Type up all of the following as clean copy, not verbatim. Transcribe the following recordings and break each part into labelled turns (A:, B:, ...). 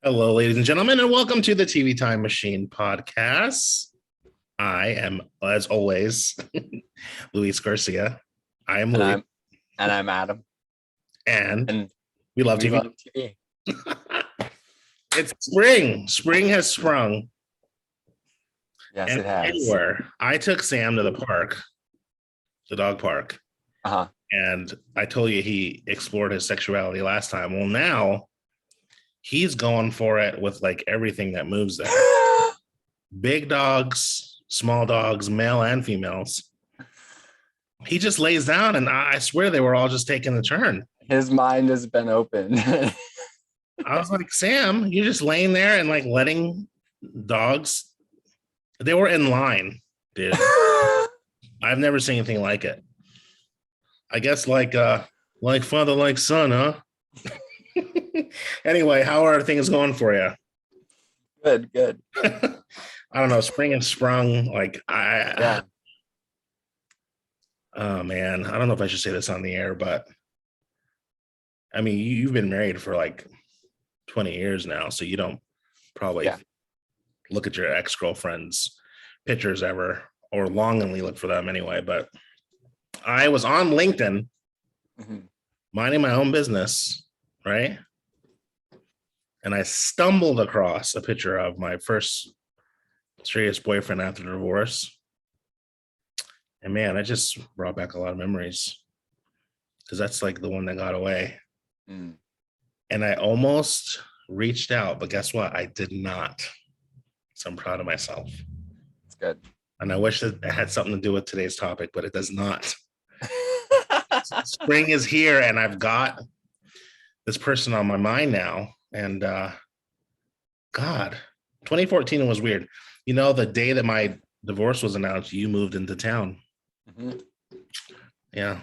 A: Hello, ladies and gentlemen, and welcome to the TV Time Machine podcast. I am, as always, Luis Garcia. I am
B: And
A: Luis,
B: I'm Adam,
A: and
B: and
A: we love
B: we
A: TV.
B: love TV.
A: It's spring. Spring has sprung.
B: Yes,
A: And
B: it has.
A: anywhere. I took Sam to the park, the dog park,
B: Uh-huh.
A: and I told you he explored his sexuality last time. Well, now he's going for it with like everything that moves there. Big dogs, small dogs, male and females. He just lays down, and I swear they were all just taking the turn.
B: His mind has been open.
A: I was like, Sam, you're just laying there and like letting dogs. They were in line, dude. I've never seen anything like it. I guess like father, like son, huh? Anyway, how are things going for you?
B: Good.
A: I don't know. Spring has sprung. Like
B: Yeah.
A: Oh man, I don't know if I should say this on the air, but I mean, you've been married for like 20 years now, so you don't probably look at your ex-girlfriend's pictures ever, or longingly look for them anyway. But I was on LinkedIn, minding my own business, right? And I stumbled across a picture of my first serious boyfriend after divorce. And man, it just brought back a lot of memories, because that's like the one that got away. And I almost reached out, but guess what? I did not. So I'm proud of myself.
B: It's good.
A: And I wish that it had something to do with today's topic, but it does not. Spring is here, and I've got this person on my mind now. And God, 2014 was weird. You know, the day that my divorce was announced, you moved into town. Yeah.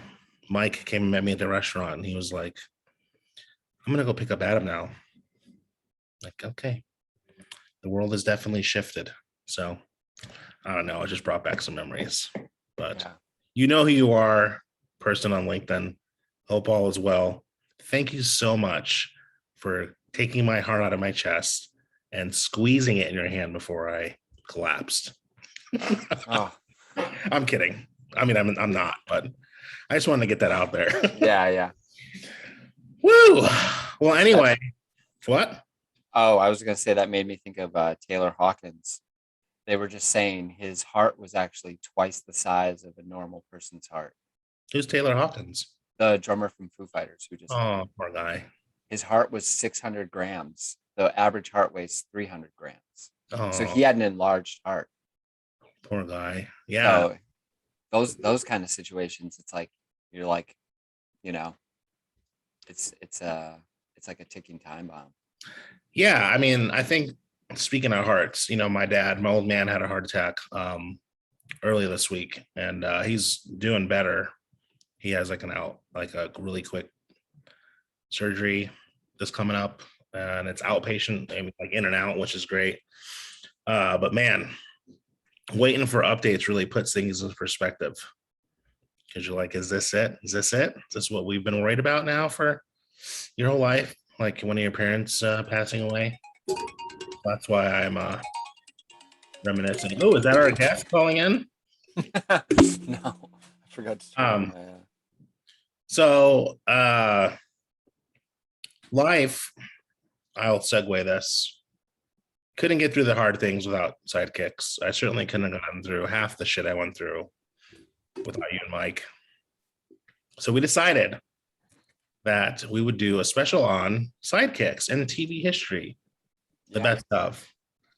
A: Mike came and met me at the restaurant, and he was like, I'm going to go pick up Adam now. Like, okay. The world has definitely shifted. So I don't know. It just brought back some memories. But you know who you are, person on LinkedIn. Hope all is well. Thank you so much for taking my heart out of my chest and squeezing it in your hand before I collapsed. I'm kidding. I mean, I'm not, but I just wanted to get that out there.
B: Yeah.
A: Woo! Well, anyway, what?
B: Oh, I was going to say that made me think of Taylor Hawkins. They were just saying his heart was actually twice the size of a normal person's heart.
A: Who's Taylor Hawkins?
B: The drummer from Foo Fighters who just
A: died. Poor guy.
B: His heart was 600 grams. The average heart weighs 300 grams.
A: Oh.
B: So he had an enlarged heart.
A: Poor guy. Yeah.
B: So those kind of situations, it's like you're like, you know, it's like a ticking time bomb.
A: Yeah, I mean, I think, speaking of hearts, you know, my old man had a heart attack earlier this week, and he's doing better. He has like a really quick surgery that's coming up, and it's outpatient, like in and out, which is great. But man, waiting for updates really puts things in perspective, because you're like, is this it? Is this what we've been worried about now for your whole life? Like one of your parents passing away. That's why I'm reminiscing. Oh, is that our guest calling in?
B: No, I forgot to turn
A: So life, I'll segue this. Couldn't get through the hard things without sidekicks. I certainly couldn't have gotten through half the shit I went through without you and Mike. So we decided that we would do a special on sidekicks in TV history, the best stuff.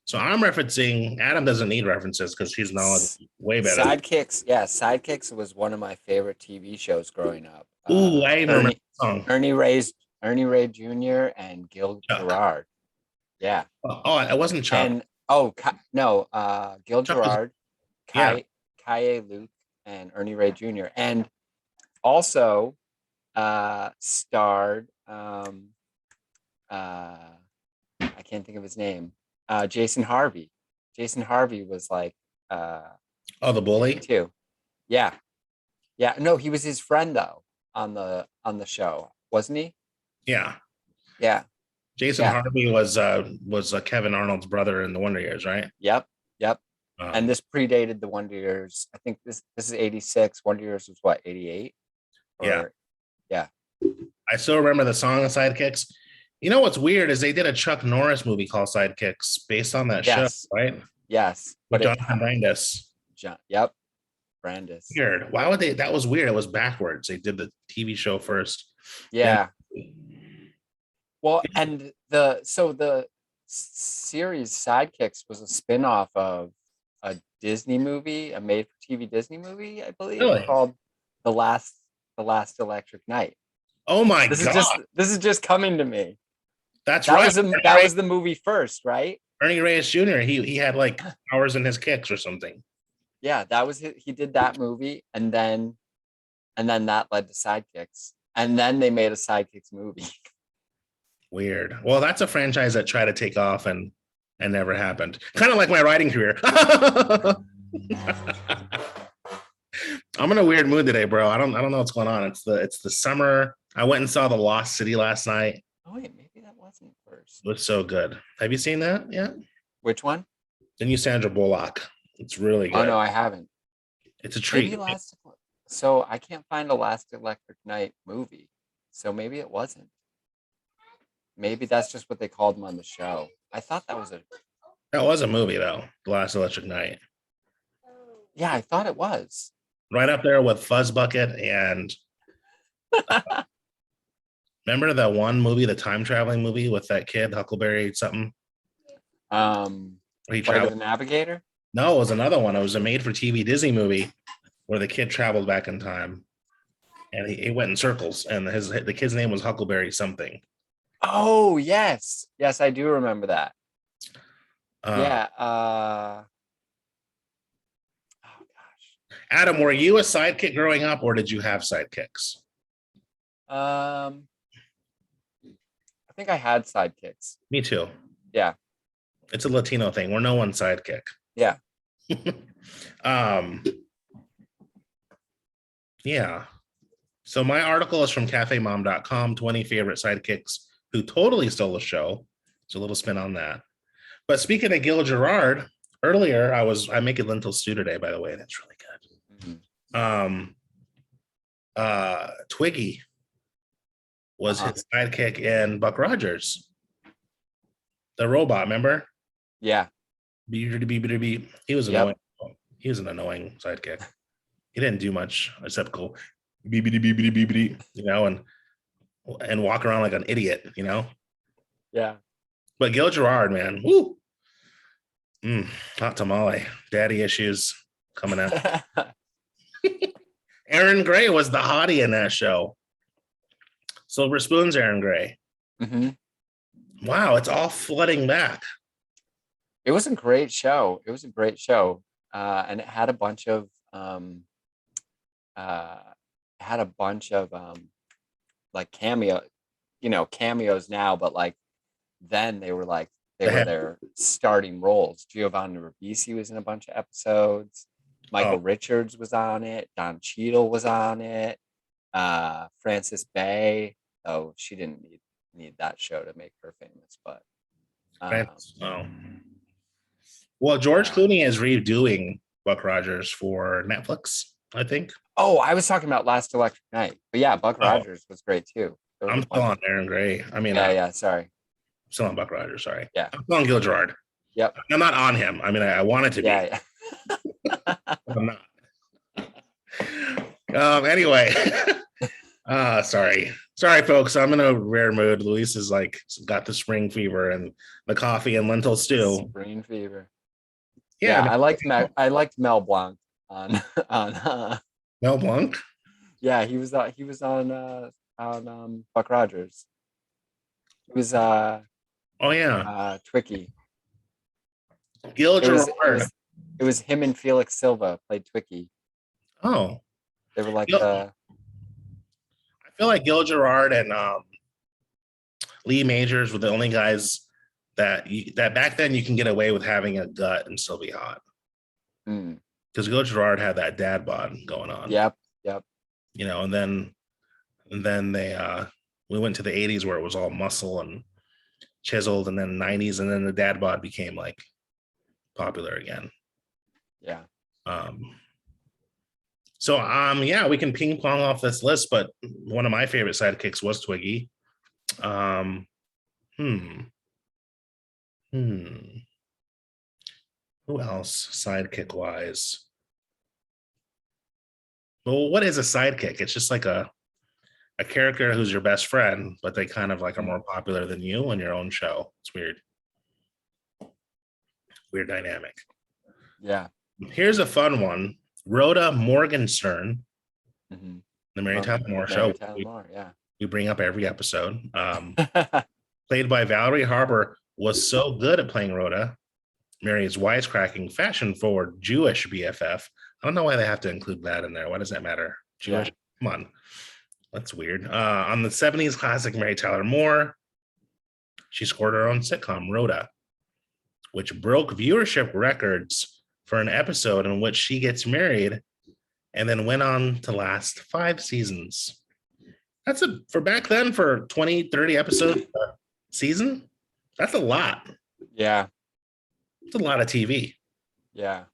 A: So I'm referencing, Adam doesn't need references because he's knowledge way better.
B: Sidekicks was one of my favorite TV shows growing up.
A: Ooh, I even remember the song.
B: Ernie Ray Jr. and Gil Gerard. Yeah.
A: Oh, it wasn't Chuck.
B: And Gil Gerard, Kaye Luke, and Ernie Ray Jr. And also starred I can't think of his name. Jason Harvey. Jason Harvey was like
A: the bully
B: too. Yeah. No, he was his friend though on the show, wasn't he?
A: Yeah. Jason Harvey was Kevin Arnold's brother in the Wonder Years, right?
B: Yep. And this predated the Wonder Years. I think this is 86. Wonder Years was what, 88?
A: Yeah.
B: Yeah.
A: I still remember the song of Sidekicks. You know what's weird is they did a Chuck Norris movie called Sidekicks based on that show, right?
B: Yes.
A: But Jonathan Brandis.
B: Yep. Brandis.
A: Weird. Why would they? That was weird. It was backwards. They did the TV show first.
B: Yeah. Well, and the series Sidekicks was a spin-off of a Disney movie, a made-for-TV Disney movie, I believe, called The Last Electric Night.
A: Oh my God.
B: This is just coming to me.
A: That right.
B: That was the movie first, right?
A: Ernie Reyes Jr. He had like powers in his kicks or something.
B: Yeah, that was he did that movie, and then that led to Sidekicks, and then they made a Sidekicks movie. Weird.
A: Well, that's a franchise that tried to take off and never happened. Kind of like my writing career. I'm in a weird mood today, bro. I don't know what's going on. It's the summer. I went and saw The Lost City last night.
B: Oh wait, maybe that wasn't first.
A: It was so good. Have you seen that yet?
B: Which one?
A: The new Sandra Bullock. It's really good.
B: Oh no, I haven't.
A: It's a treat.
B: So I can't find a Last Electric Night movie. So maybe it wasn't. Maybe that's just what they called him on the show. I thought that was
A: a movie though. The Last Electric Night.
B: Yeah, I thought it was.
A: Right up there with Fuzz Bucket and remember that one movie, the time traveling movie with that kid, Huckleberry something?
B: He traveled the Navigator?
A: No, it was another one. It was a made for TV Disney movie where the kid traveled back in time and he went in circles and the kid's name was Huckleberry something.
B: Oh, yes. Yes, I do remember that. Yeah. Oh gosh.
A: Adam, were you a sidekick growing up or did you have sidekicks?
B: I think I had sidekicks.
A: Me too.
B: Yeah.
A: It's a Latino thing. We're no one sidekick.
B: Yeah.
A: Yeah. So my article is from cafemom.com, 20 favorite sidekicks who totally stole the show. It's a little spin on that. But speaking of Gil Gerard, earlier I making lentil stew today, by the way, and it's really good. Mm-hmm. Twiggy was his sidekick in Buck Rogers. The robot, remember?
B: Yeah.
A: He was annoying. He was an annoying sidekick. He didn't do much except go you know, and walk around like an idiot, you know?
B: Yeah.
A: But Gil Gerard, man, woo. Hot tamale. Daddy issues coming out. Aaron Gray was the hottie in that show. Silver Spoon's Aaron Gray.
B: Mm-hmm.
A: Wow, it's all flooding back.
B: It was a great show. And it had a bunch of like cameos now, but like then they were their starting roles. Giovanni Ribisi was in a bunch of episodes. Michael Richards was on it. Don Cheadle was on it. Frances Bay. Oh, she didn't need that show to make her famous, but
A: well, George Clooney is redoing Buck Rogers for Netflix, I think.
B: Oh, I was talking about Last Electric Night, but yeah, Buck Rogers was great too.
A: I'm still on Aaron Gray. I mean,
B: sorry.
A: I'm still on Buck Rogers. Sorry.
B: Yeah,
A: I'm still on Gil Gerard.
B: Yep.
A: I'm not on him. I mean, I wanted to be.
B: Yeah.
A: I'm not. Anyway. Sorry, folks. I'm in a rare mood. Luis is got the spring fever and the coffee and lentil stew.
B: Spring fever.
A: Yeah,
B: I liked Mel Blanc on
A: Mel Blanc.
B: Yeah, he was on Buck Rogers. He was Twicky.
A: Gil Gerard.
B: It was him and Felix Silva played Twicky.
A: Oh,
B: they were like
A: I feel like Gil Gerard and Lee Majors were the only guys that back then you can get away with having a gut and still be hot. Because Gil Gerard had that dad bod going on.
B: Yep.
A: You know, and then they we went to the 80s where it was all muscle and chiseled, and then 90s, and then the dad bod became like popular again.
B: Yeah.
A: So yeah, we can ping pong off this list, but one of my favorite sidekicks was Twiggy. Who else sidekick wise? Well, what is a sidekick? It's just like a character who's your best friend, but they kind of like are more popular than you on your own show. It's weird. Weird dynamic.
B: Yeah.
A: Here's a fun one. Rhoda Morgenstern, the Mary Tyler Moore Show. We bring up every episode. Played by Valerie Harbour, was so good at playing Rhoda, Mary's wisecracking, fashion-forward Jewish BFF. I don't know why they have to include that in there. Why does that matter? Jewish? Yeah. Come on. That's weird. On the 70s classic Mary Tyler Moore, she scored her own sitcom, Rhoda, which broke viewership records for an episode in which she gets married and then went on to last 5 seasons. That's for back then, for 20, 30 episodes a season, that's a lot.
B: Yeah.
A: It's a lot of TV.
B: Yeah.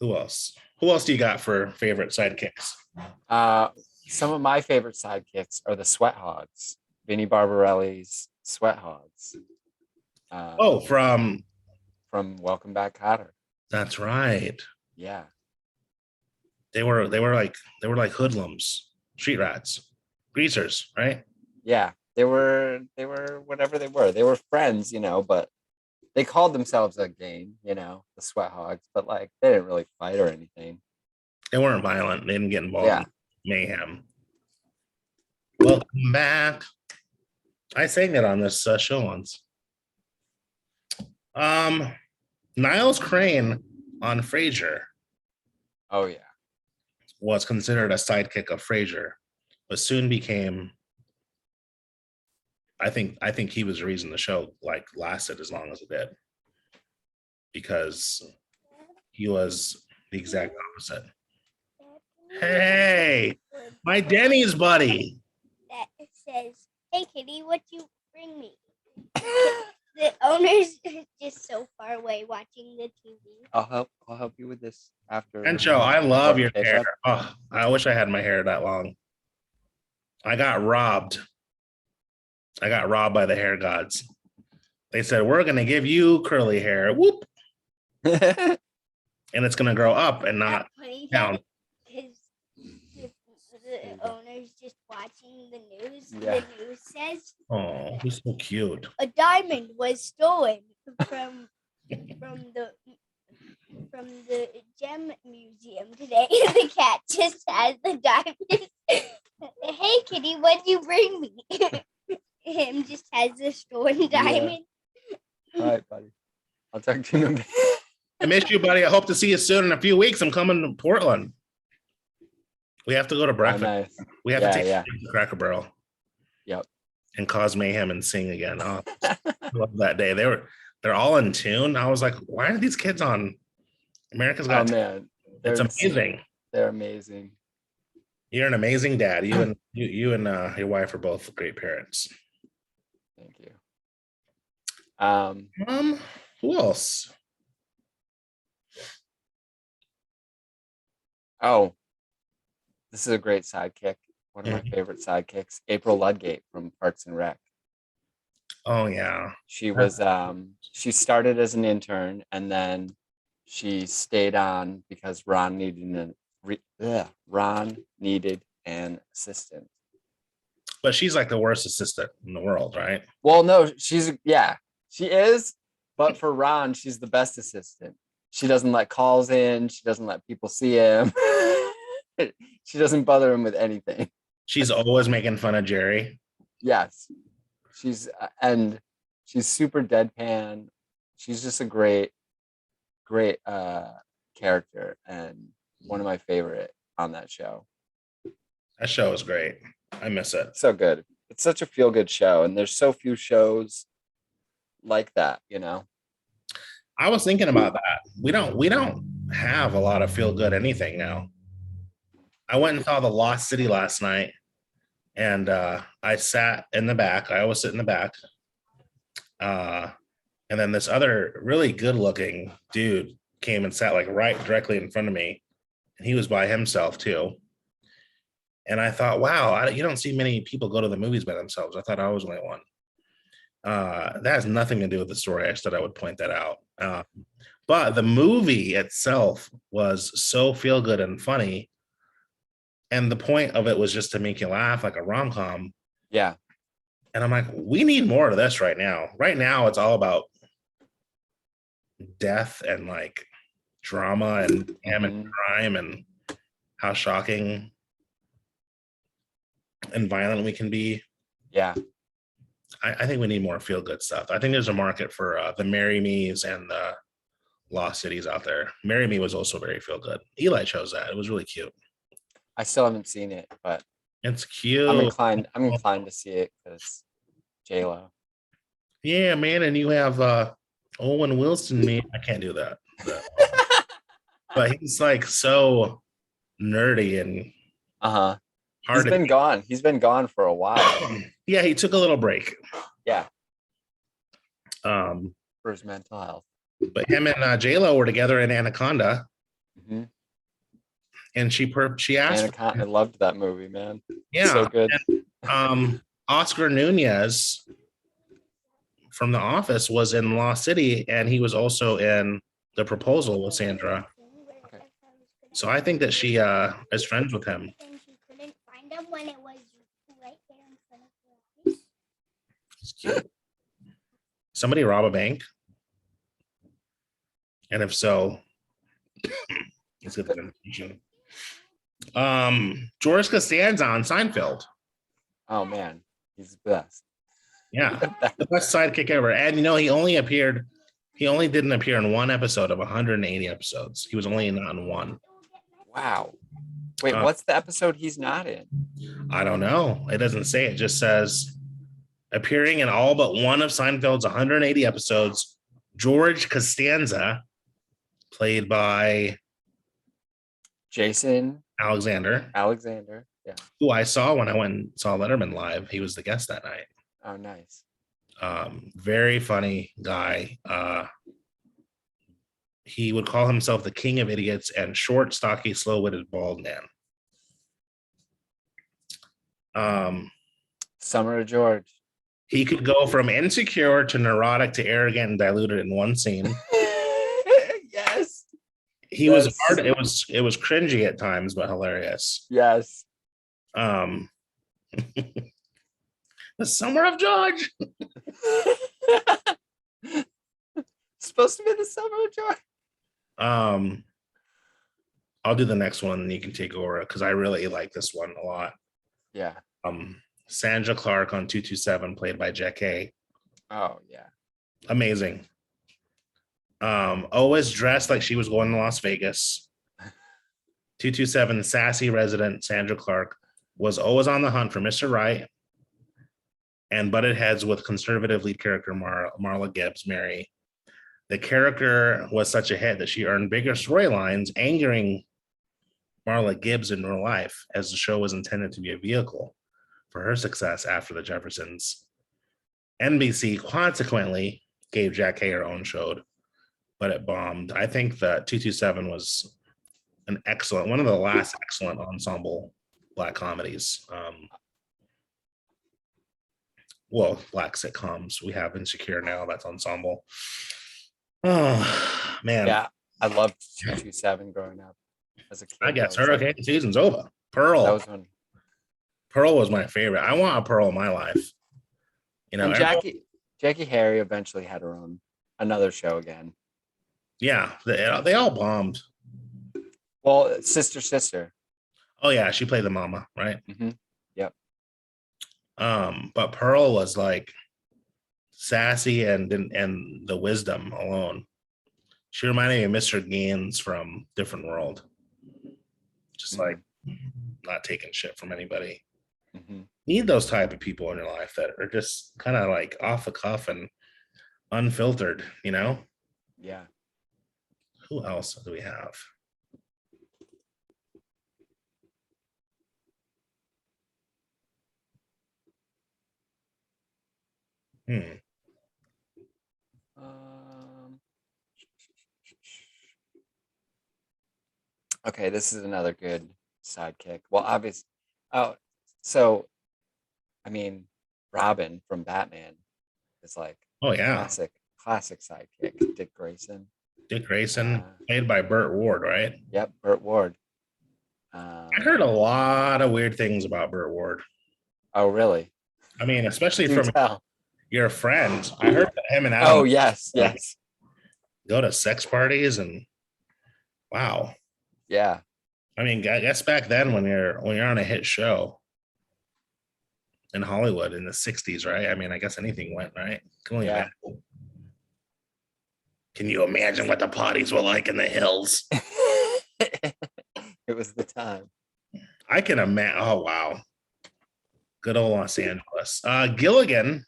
A: Who else? Who else do you got for favorite sidekicks?
B: Some of my favorite sidekicks are the Sweat Hogs, Vinnie Barbarelli's Sweat Hogs. From Welcome Back, Kotter.
A: That's right.
B: Yeah.
A: They were like hoodlums, street rats, greasers, right?
B: Yeah. They were whatever they were. They were friends, but they called themselves a gang, the Sweat Hogs, but like they didn't really fight or anything.
A: They weren't violent. They didn't get involved in mayhem. Welcome back. I sang it on this show once. Niles Crane on Frasier.
B: Oh yeah.
A: Was considered a sidekick of Frasier, but soon became. I think he was the reason the show like lasted as long as it did, because he was the exact opposite. Hey, my Denny's buddy.
C: That says, "Hey kitty, what you bring me?" The owner's just so far away watching the TV.
B: I'll help you with this after.
A: And Joe, I love your hair. Oh, I wish I had my hair that long. I got robbed by the hair gods. They said, we're going to give you curly hair. Whoop. And it's going to grow up and not down.
C: The owner's just watching the news. Yeah. The news says,
A: oh, he's so cute.
C: A diamond was stolen from the gem museum today. The cat just has the diamond. Hey kitty, what'd you bring me? Him just has the stolen diamond.
B: All right, buddy. I'll talk to you in a bit.
A: I miss you, buddy. I hope to see you soon. In a few weeks, I'm coming to Portland. We have to go to breakfast. Oh, nice. We have to take the Cracker Barrel.
B: Yep.
A: And cause mayhem and sing again. Oh, I love that day. They're all in tune. I was like, why are these kids on America's Got Talent? It's amazing.
B: They're amazing.
A: You're an amazing dad. You and your wife are both great parents.
B: Thank you.
A: Who else?
B: Oh, this is a great sidekick. One of my favorite sidekicks, April Ludgate from Parks and Rec.
A: Oh yeah.
B: She was she started as an intern and then she stayed on because Ron needed an assistant.
A: But she's like the worst assistant in the world, right?
B: Well, no, she is. But for Ron, she's the best assistant. She doesn't let calls in. She doesn't let people see him. She doesn't bother him with anything.
A: She's always making fun of Jerry.
B: Yes. She's super deadpan. She's just a great character and one of my favorite on that show.
A: That show is great. I miss it.
B: So good. It's such a feel-good show, and there's so few shows like that,
A: I was thinking about that. We don't have a lot of feel-good anything now. I went and saw The Lost City last night, And I sat in the back. I always sit in the back. And then this other really good looking dude came and sat like right directly in front of me. And he was by himself too. And I thought, wow, you don't see many people go to the movies by themselves. I thought I was only one. That has nothing to do with the story. I just thought I would point that out. But the movie itself was so feel good and funny. And the point of it was just to make you laugh, like a rom-com.
B: Yeah.
A: And I'm like, we need more of this right now. Right now, it's all about death and like drama and and crime and how shocking and violent we can be.
B: Yeah.
A: I think we need more feel-good stuff. I think there's a market for the Marry Me's and the Lost Cities out there. Marry Me was also very feel-good. Eli chose that. It was really cute.
B: I still haven't seen it, but
A: It's cute.
B: I'm inclined to see it because J-Lo.
A: Yeah, man. And you have Owen Wilson, man. I can't do that. But he's like so nerdy and
B: hard. He's been gone for a while.
A: Yeah, he took a little break.
B: Yeah. For his mental health.
A: But him and J-Lo were together in Anaconda.
B: Mm-hmm.
A: And she asked
B: Anaconda. I loved that movie, man.
A: Yeah.
B: So good.
A: And, Oscar Nunez from The Office was in Lost City, and he was also in The Proposal with Sandra.
B: Okay.
A: So I think that she is friends with him. Somebody rob a bank? And if so, let's get the information. George Costanza on Seinfeld.
B: Oh man, he's the best.
A: Yeah, the best sidekick ever. And he only didn't appear in one episode of 180 episodes. He was only not in one.
B: Wow. Wait, what's the episode he's not in?
A: I don't know. It doesn't say. It just says appearing in all but one of Seinfeld's 180 episodes, George Costanza, played by
B: Jason
A: Alexander,
B: yeah.
A: who I saw when I went and saw Letterman live. He was the guest that night.
B: Oh, nice.
A: Very funny guy. He would call himself the king of idiots and short, stocky, slow-witted, bald man.
B: Summer of George.
A: He could go from insecure to neurotic to arrogant and diluted in one scene.
B: Yes.
A: He was hard. It was cringy at times, but hilarious.
B: Yes.
A: The Summer of George.
B: Supposed to be the Summer of George.
A: I'll do the next one and you can take over because I really like this one a lot.
B: Yeah.
A: Sandra Clark on 227, played by Jackie.
B: Oh yeah.
A: Amazing. Always dressed like she was going to Las Vegas. 227 sassy resident Sandra Clark was always on the hunt for Mr. Right and butted heads with conservative lead character Marla Gibbs, Mary. The character was such a hit that she earned bigger storylines, angering Marla Gibbs in real life, as the show was intended to be a vehicle for her success after the Jeffersons. NBC consequently gave Jackie her own show, but it bombed. I think that 227 was one of the last excellent ensemble Black comedies. Black sitcoms. We have Insecure now, that's ensemble. Oh man.
B: Yeah, I loved 227 growing up as a kid.
A: I guess hurricane season's over. Pearl.
B: That was one.
A: Pearl was my favorite. I want a Pearl in my life.
B: And Jackie Harry eventually had her own another show again.
A: Yeah, they all bombed.
B: Well, Sister.
A: Oh yeah, she played the mama, right?
B: Mm-hmm. Yep.
A: But Pearl was like sassy and the wisdom alone. She reminded me of Mr. Gaines from Different World. Just like not taking shit from anybody.
B: Mm-hmm.
A: Need those type of people in your life that are just kind of like off the cuff and unfiltered,
B: Yeah.
A: Who else do we have? Hmm.
B: Okay, this is another good sidekick. Well, obviously, oh, so I mean, Robin from Batman is like
A: Oh yeah,
B: classic sidekick. Dick Grayson.
A: Dick Grayson,
B: Uh,
A: played by Burt Ward, right?
B: Yep, Burt Ward.
A: I heard a lot of weird things about Burt Ward.
B: Oh, really?
A: I mean, especially
B: Do
A: from
B: tell.
A: your friends. I heard that him and Adam
B: Oh, yes,
A: like,
B: yes.
A: go to sex parties and wow.
B: Yeah.
A: I mean, I guess back then when you're on a hit show in Hollywood in the 60s, right? I mean, I guess anything went, right?
B: Yeah.
A: Can you imagine what the parties were like in the hills?
B: It was the time.
A: I can imagine. Oh, wow. Good old Los Angeles. Gilligan.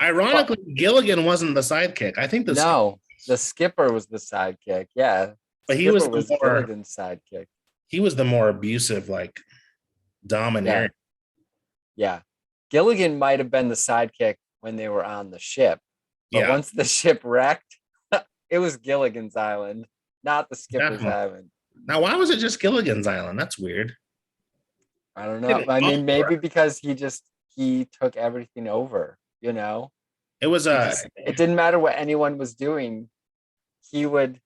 A: Ironically, Gilligan wasn't the sidekick. I think
B: the skipper was the sidekick. Yeah.
A: But he was
B: Gilligan's sidekick.
A: He was the more abusive, like domineering.
B: Yeah. Gilligan might have been the sidekick when they were on the ship. But once the ship wrecked, it was Gilligan's Island, not the skipper's island.
A: Now, why was it just Gilligan's Island? That's weird.
B: I don't know. I mean, maybe because he took everything over, you know?
A: It was
B: it didn't matter what anyone was doing. He would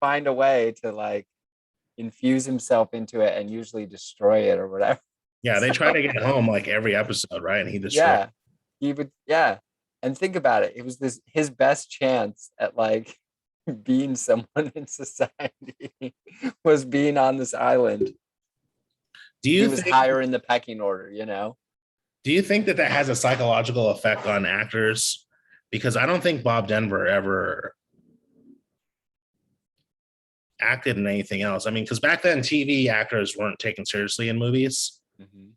B: find a way to like infuse himself into it and usually destroy it or whatever.
A: Yeah, they try to get home like every episode, right? And he destroyed.
B: Yeah, he would. Yeah, and think about it. It was his best chance at like being someone in society was being on this island. He was higher in the pecking order, you know?
A: Do you think that has a psychological effect on actors? Because I don't think Bob Denver ever acted in anything else. I mean, because back then TV actors weren't taken seriously in movies. Mm-hmm.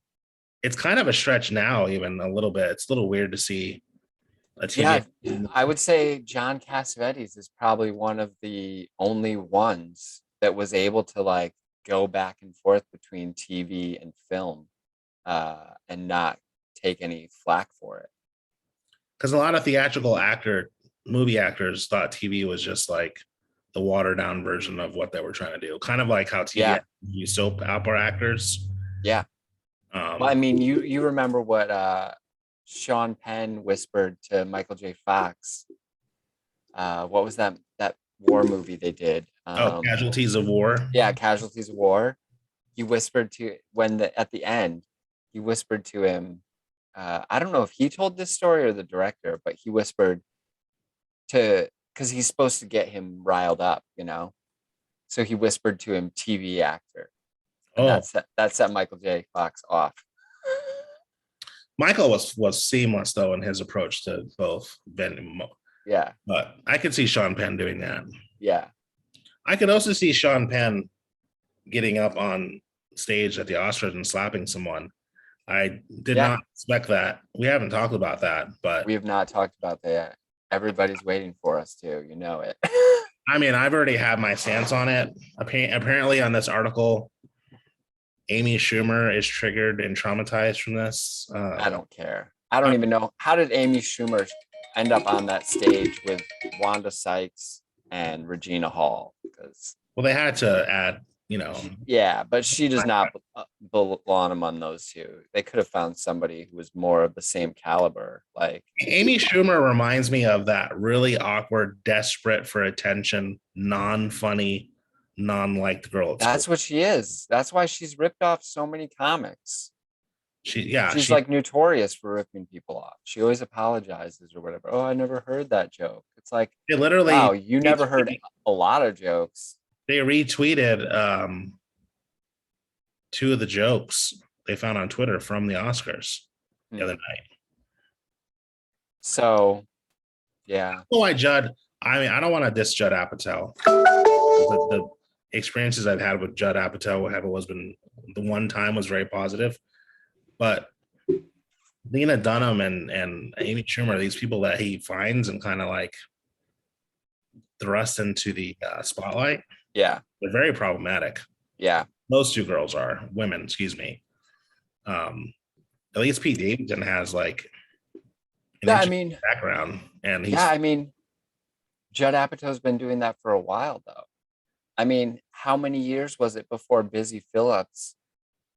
A: It's kind of a stretch now, even a little bit. It's a little weird to see a TV.
B: Yeah, I would say John Cassavetes is probably one of the only ones that was able to like go back and forth between TV and film and not take any flack for it.
A: Because a lot of theatrical movie actors thought TV was just like the watered down version of what they were trying to do. Kind of like how TV soap opera actors.
B: Yeah. Well, I mean, you remember what Sean Penn whispered to Michael J. Fox. What was that war movie they did?
A: Casualties of War.
B: Yeah, Casualties of War. He whispered to at the end, he whispered to him. I don't know if he told this story or the director, but he whispered because he's supposed to get him riled up, you know. So he whispered to him, TV actor. And that set Michael J. Fox off.
A: Michael was seamless though in his approach to both Ben and Mo.
B: Yeah.
A: But I could see Sean Penn doing that.
B: Yeah.
A: I could also see Sean Penn getting up on stage at the Oscars and slapping someone. I did not expect that. We haven't talked about that, but
B: we have not talked about that. Everybody's waiting for us to, you know it.
A: I mean, I've already had my stance on it. Apparently on this article, Amy Schumer is triggered and traumatized from this.
B: I don't care. I don't even know. How did Amy Schumer end up on that stage with Wanda Sykes and Regina Hall?
A: Well, they had to add, you know.
B: Yeah, but she does not belong among those two. They could have found somebody who was more of the same caliber. Like
A: Amy Schumer reminds me of that really awkward, desperate for attention, non-funny, non-liked girl.
B: That's what she is. That's why she's ripped off so many comics. She's like notorious for ripping people off. She always apologizes or whatever. Oh, I never heard that joke. It's like, wow, you never heard a lot of jokes.
A: They retweeted two of the jokes they found on Twitter from the Oscars the other night.
B: So, yeah.
A: Oh, I mean, I don't want to diss Judd Apatow. The experiences I've had with Judd Apatow have always been, the one time was very positive. But Lena Dunham and Amy Schumer, these people that he finds and kind of like thrust into the spotlight.
B: Yeah.
A: They're very problematic.
B: Yeah.
A: Those two girls are women, excuse me. At least Pete Davidson has like an
B: Yeah, I
A: interesting
B: mean,
A: background, and he's
B: yeah, I mean, Judd Apatow's been doing that for a while, though. I mean, how many years was it before Busy Phillips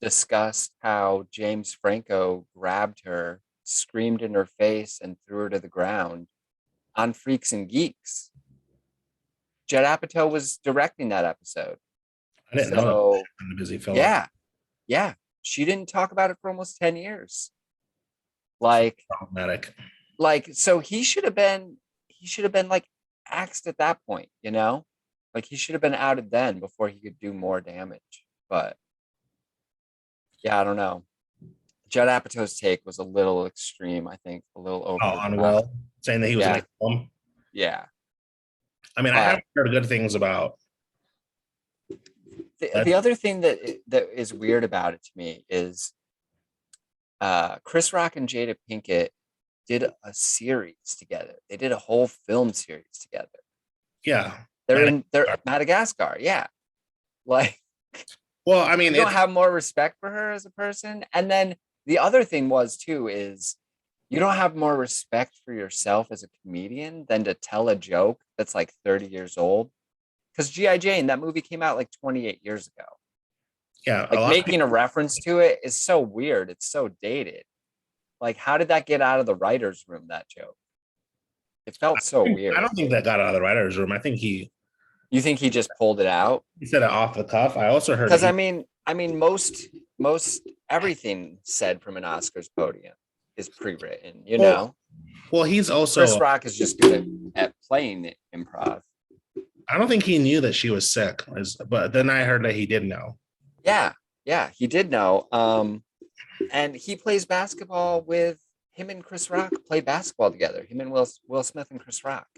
B: discussed how James Franco grabbed her, screamed in her face, and threw her to the ground on Freaks and Geeks? Judd Apatow was directing that episode.
A: I didn't know
B: So,
A: I'm a busy fella.
B: yeah. She didn't talk about it for almost 10 years. Like,
A: Problematic.
B: so he should have been like axed at that point, you know? Like he should have been outed then before he could do more damage. But yeah, I don't know. Judd Apatow's take was a little extreme, I think, a little over the
A: On
B: top.
A: Will, saying that he was
B: Yeah.
A: going to kill him.
B: Yeah.
A: I mean, I haven't heard good things about.
B: The other thing that is weird about it to me is Chris Rock and Jada Pinkett did a series together. They did a whole film series together.
A: Yeah.
B: They're Madagascar. Yeah. Like,
A: well, I mean,
B: you don't have more respect for her as a person. And then the other thing was too, is you don't have more respect for yourself as a comedian than to tell a joke that's like 30 years old. Because G.I. Jane, that movie came out like 28 years ago.
A: Yeah.
B: Like making a reference to it is so weird. It's so dated. Like, how did that get out of the writer's room, that joke? It felt so weird.
A: I don't think that got out of the writer's room. I think
B: You think he just pulled it out?
A: He said it off the cuff. I also heard
B: because I mean most everything said from an Oscars podium is pre-written, you know.
A: Well, he's also
B: Chris Rock is just good at playing improv.
A: I don't think he knew that she was sick, but then I heard that he did know.
B: Yeah, he did know. And he plays basketball with him and Chris Rock play basketball together. Him and Will Smith and Chris Rock.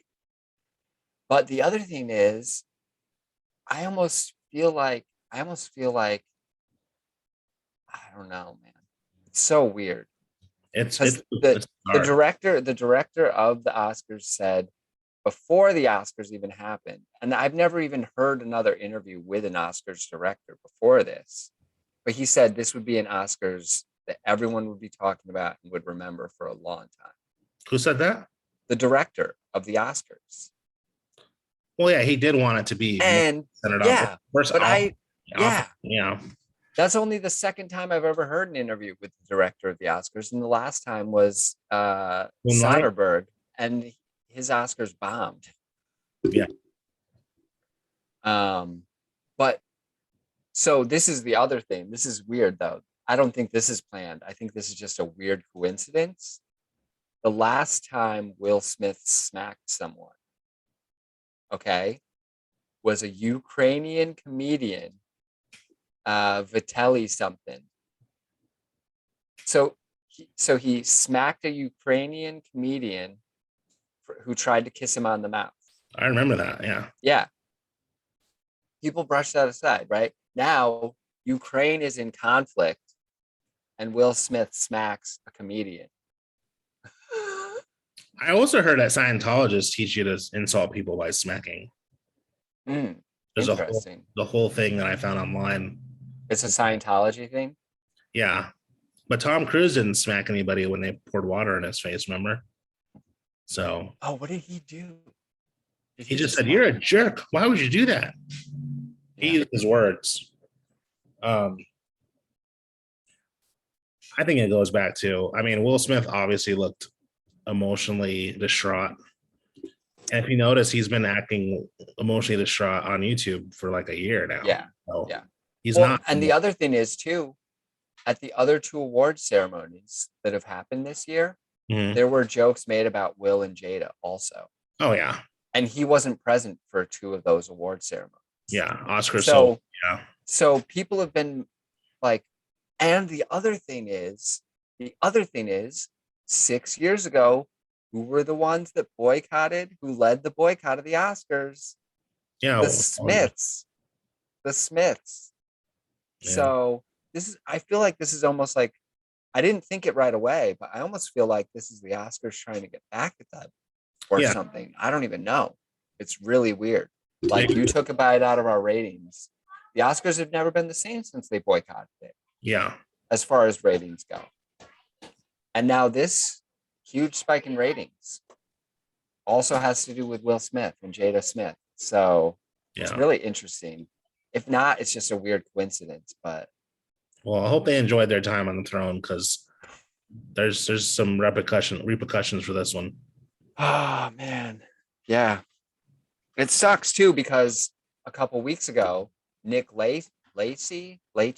B: But the other thing is, I almost feel like I don't know, man. It's so weird.
A: It's
B: the director of the Oscars said before the Oscars even happened, and I've never even heard another interview with an Oscars director before this, but he said this would be an Oscars that everyone would be talking about and would remember for a long time.
A: Who said that?
B: The director of the Oscars.
A: Well, yeah, he did want it to be
B: centered on first. But
A: yeah.
B: That's only the second time I've ever heard an interview with the director of the Oscars, and the last time was Soderbergh, and his Oscars bombed.
A: Yeah.
B: But so this is the other thing. This is weird, though. I don't think this is planned. I think this is just a weird coincidence. The last time Will Smith smacked someone, was a Ukrainian comedian, Vitaly something. So he smacked a Ukrainian comedian who tried to kiss him on the mouth.
A: I remember that. Yeah.
B: Yeah. People brush that aside, right? Now Ukraine is in conflict, and Will Smith smacks a comedian.
A: I also heard that Scientologists teach you to insult people by smacking. There's the whole thing that I found online.
B: It's a Scientology thing?
A: Yeah. But Tom Cruise didn't smack anybody when they poured water in his face, remember? So.
B: Oh, what did he do?
A: He just said, "You're a jerk. Why would you do that?" Yeah. He used his words. I think it goes back to, I mean, Will Smith obviously looked emotionally distraught. And if you notice, he's been acting emotionally distraught on YouTube for like a year now.
B: Yeah.
A: So
B: yeah.
A: He's not.
B: And the other thing is, too, at the other two award ceremonies that have happened this year, there were jokes made about Will and Jada also.
A: Oh, yeah.
B: And he wasn't present for two of those award ceremonies.
A: Yeah. Oscar.
B: So people have been like, and the other thing is 6 years ago, who were the ones that who led the boycott of the Oscars?
A: Yeah.
B: The Smiths. Yeah. So I feel like this is almost like, I didn't think it right away, but I almost feel like this is the Oscars trying to get back at them or something. I don't even know. It's really weird. Like, you took a bite out of our ratings. The Oscars have never been the same since they boycotted it.
A: Yeah.
B: As far as ratings go. And now this huge spike in ratings. Also has to do with Will Smith and Jada Smith. So it's really interesting. If not, it's just a weird coincidence. But
A: well, I hope they enjoyed their time on the throne, because there's some repercussions for this one.
B: Oh man, yeah, it sucks too, because a couple weeks ago, Nick Lacey, I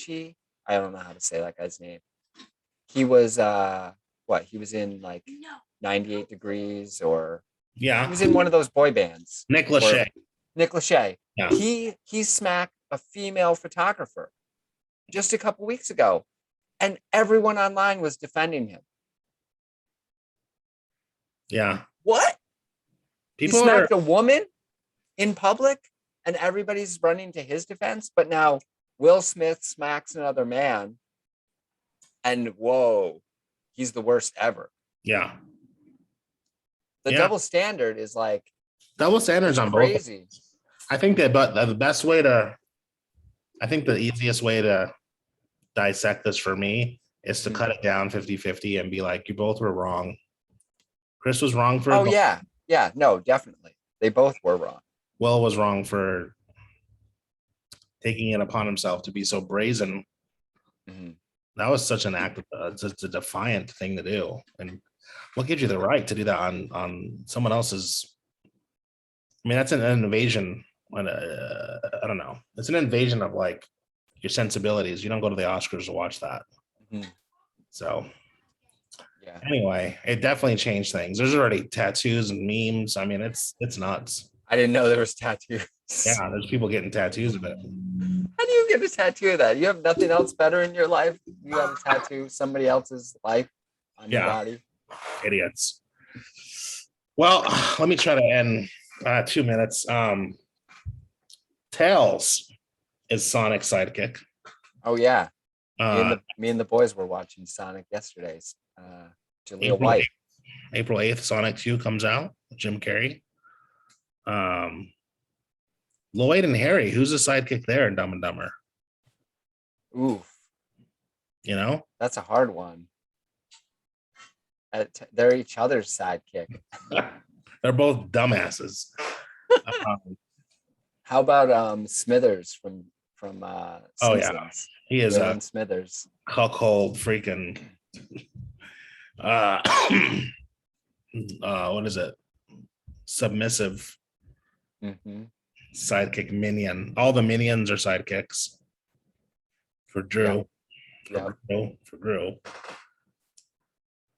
B: don't know how to say that guy's name. He was he was in like 98 Degrees, or he was in one of those boy bands.
A: Nick Lachey.
B: Yeah. He smacked a female photographer just a couple weeks ago, and everyone online was defending him.
A: Yeah.
B: What? He smacked a woman in public, and everybody's running to his defense. But now Will Smith smacks another man, and whoa, he's the worst ever.
A: Yeah.
B: The double standard is like
A: double standards on
B: crazy.
A: Both. I think that, but the best way to, I think the easiest way to dissect this for me is to cut it down 50-50 and be like, you both were wrong. Chris was wrong for.
B: Oh yeah, no, definitely, they both were wrong.
A: Will was wrong for taking it upon himself to be so brazen. That was such an act. It's a defiant thing to do, and what gives you the right to do that on someone else's? I mean, that's an invasion. I don't know. It's an invasion of like your sensibilities. You don't go to the Oscars to watch that. So. Yeah. Anyway, it definitely changed things. There's already tattoos and memes. I mean, it's nuts.
B: I didn't know there was tattoos.
A: Yeah, there's people getting tattoos of it.
B: How do you get a tattoo of that? You have nothing else better in your life? You have a tattoo of somebody else's life on your body?
A: Idiots. Well, let me try to end 2 minutes. Tails is Sonic's sidekick.
B: Oh yeah. Me and the boys were watching Sonic yesterday. Jaleel White.
A: April 8th, Sonic 2 comes out. Jim Carrey. Lloyd and Harry, who's the sidekick there in Dumb and Dumber?
B: Oof.
A: You know?
B: That's a hard one. They're each other's sidekick.
A: They're both dumbasses.
B: How about Smithers from Simpsons?
A: Oh yeah, he is
B: Smithers.
A: cuckold freaking. What is it? Submissive sidekick minion. All the minions are sidekicks for Drew. For Drew.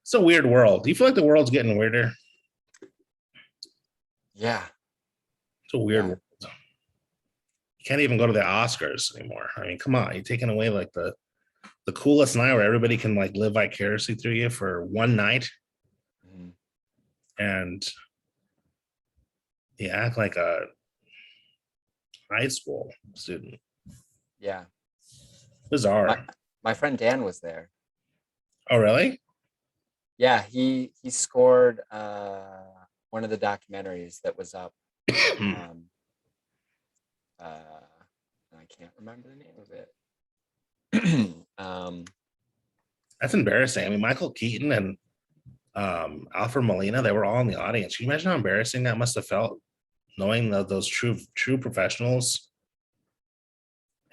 A: It's a weird world. Do you feel like the world's getting weirder?
B: Yeah.
A: It's a weird world. You can't even go to the Oscars anymore. I mean, come on. You're taking away like the coolest night where everybody can like live vicariously through you for one night. And you act like a high school student.
B: Yeah.
A: Bizarre.
B: My friend Dan was there.
A: Oh, really?
B: Yeah, he scored one of the documentaries that was up. I can't remember the name of it.
A: That's embarrassing. I mean, Michael Keaton and Alfred Molina, they were all in the audience. Can you imagine how embarrassing that must have felt, knowing that those true professionals?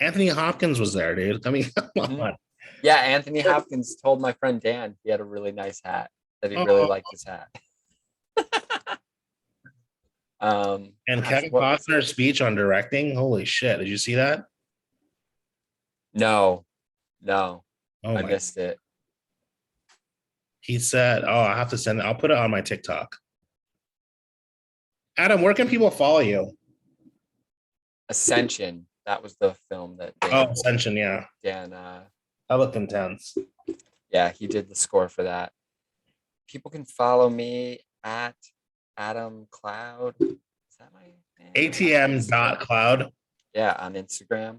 A: Anthony Hopkins was there, dude. I mean, come on.
B: Yeah, Anthony Hopkins told my friend Dan he had a really nice hat, that he really liked his hat.
A: And Kevin Costner's speech on directing, holy shit, did you see that?
B: No. I missed it.
A: He said, I have to send it. I'll put it on my TikTok. Adam, where can people follow you?
B: Ascension. That was the film that
A: Ascension, yeah.
B: Dan
A: that looked intense.
B: Yeah, he did the score for that. People can follow me at Adam Cloud. Is that my name? ATM.cloud. Yeah, on Instagram.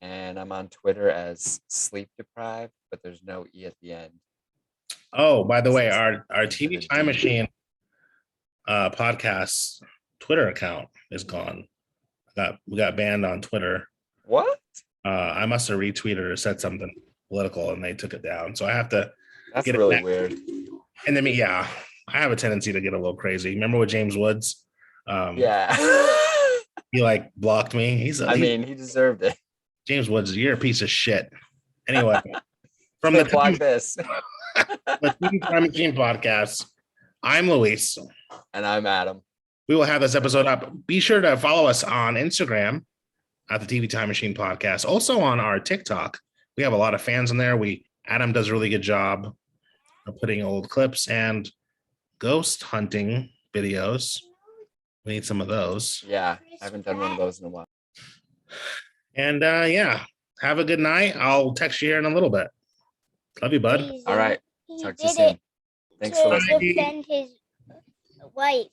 B: And I'm on Twitter as Sleep Deprived, but there's no E at the end.
A: Oh, by the way, our TV Time Machine podcast Twitter account is gone. We got banned on Twitter.
B: What?
A: I must have retweeted or said something political and they took it down. So I have to
B: That's really weird.
A: And then I have a tendency to get a little crazy. Remember with James Woods?
B: Yeah.
A: He like blocked me.
B: He deserved it.
A: James Woods, you're a piece of shit. Anyway, from
B: Can't block this.
A: the TV Time Machine podcast, I'm Luis.
B: And I'm Adam.
A: We will have this episode up. Be sure to follow us on Instagram at the TV Time Machine podcast. Also on our TikTok. We have a lot of fans in there. Adam does a really good job of putting old clips and ghost hunting videos. We need some of those.
B: Yeah, I haven't done one of those in a while.
A: And have a good night. I'll text you here in a little bit. Love you, bud.
B: All right. Talk to you soon. Thanks for listening.
C: Defend his wife.